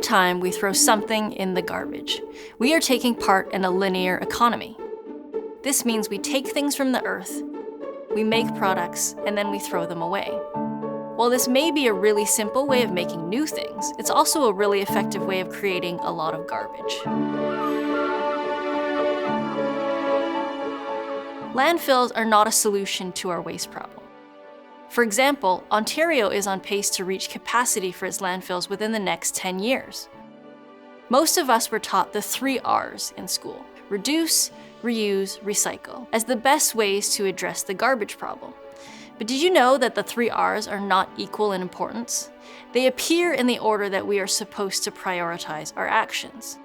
time we throw something in the garbage, we are taking part in a linear economy. This means we take things from the earth, we make products, and then we throw them away. While this may be a really simple way of making new things, it's also a really effective way of creating a lot of garbage. Landfills are not a solution to our waste problem. For example, Ontario is on pace to reach capacity for its landfills within the next 10 years. Most of us were taught the 3 R's in school: reduce, reuse, recycle, as the best ways to address the garbage problem. But did you know that the 3 R's are not equal in importance? They appear in the order that we are supposed to prioritize our actions.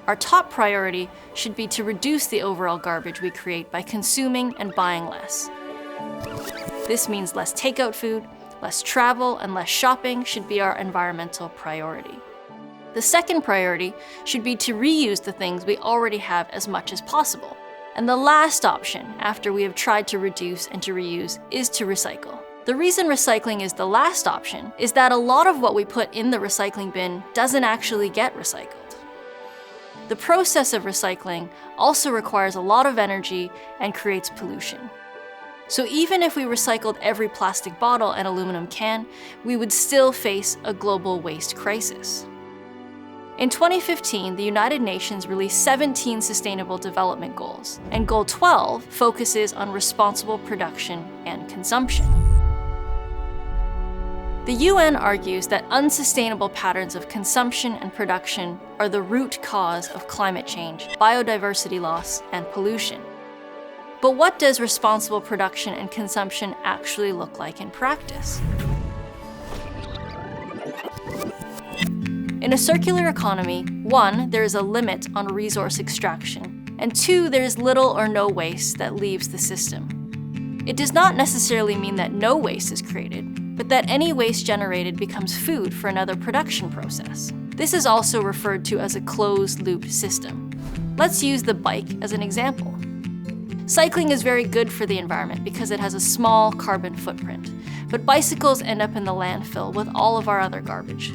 Our top priority should be to reduce the overall garbage we create by consuming and buying less. This means less takeout food, less travel, and less shopping should be our environmental priority. The second priority should be to reuse the things we already have as much as possible. And the last option, after we have tried to reduce and to reuse, is to recycle. The reason recycling is the last option is that a lot of what we put in the recycling bin doesn't actually get recycled. The process of recycling also requires a lot of energy and creates pollution. So even if we recycled every plastic bottle and aluminum can, we would still face a global waste crisis. In 2015, the United Nations released 17 Sustainable Development Goals, and Goal 12 focuses on responsible production and consumption. The UN argues that unsustainable patterns of consumption and production are the root cause of climate change, biodiversity loss, and pollution. But what does responsible production and consumption actually look like in practice? In a circular economy, 1, there is a limit on resource extraction, and 2, there is little or no waste that leaves the system. It does not necessarily mean that no waste is created, but that any waste generated becomes food for another production process. This is also referred to as a closed-loop system. Let's use the bike as an example. Cycling is very good for the environment because it has a small carbon footprint, but bicycles end up in the landfill with all of our other garbage.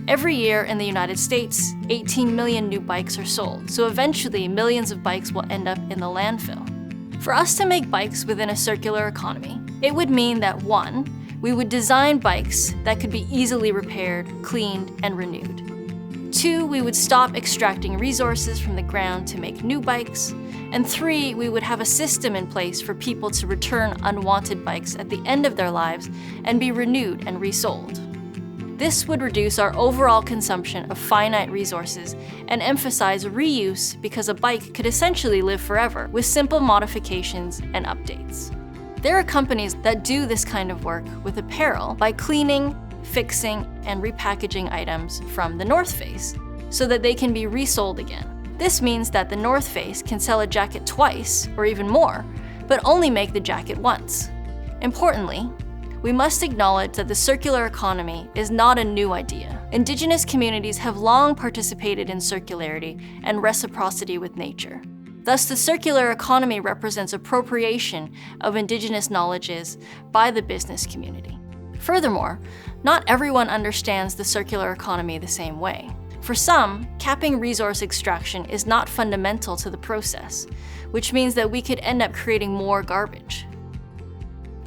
Every year in the United States, 18 million new bikes are sold, so eventually millions of bikes will end up in the landfill. For us to make bikes within a circular economy, it would mean that 1, we would design bikes that could be easily repaired, cleaned, and renewed. 2, we would stop extracting resources from the ground to make new bikes. And 3, we would have a system in place for people to return unwanted bikes at the end of their lives and be renewed and resold. This would reduce our overall consumption of finite resources and emphasize reuse because a bike could essentially live forever with simple modifications and updates. There are companies that do this kind of work with apparel by cleaning, fixing, and repackaging items from the North Face so that they can be resold again. This means that the North Face can sell a jacket twice, or even more, but only make the jacket once. Importantly, we must acknowledge that the circular economy is not a new idea. Indigenous communities have long participated in circularity and reciprocity with nature. Thus, the circular economy represents appropriation of Indigenous knowledges by the business community. Furthermore, not everyone understands the circular economy the same way. For some, capping resource extraction is not fundamental to the process, which means that we could end up creating more garbage.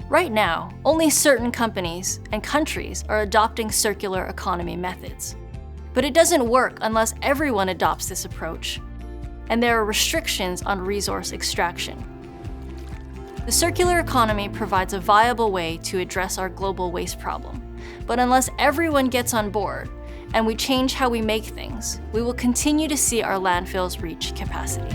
Right now, only certain companies and countries are adopting circular economy methods. But it doesn't work unless everyone adopts this approach, and there are restrictions on resource extraction. The circular economy provides a viable way to address our global waste problem, but unless everyone gets on board, and we change how we make things, we will continue to see our landfills reach capacity.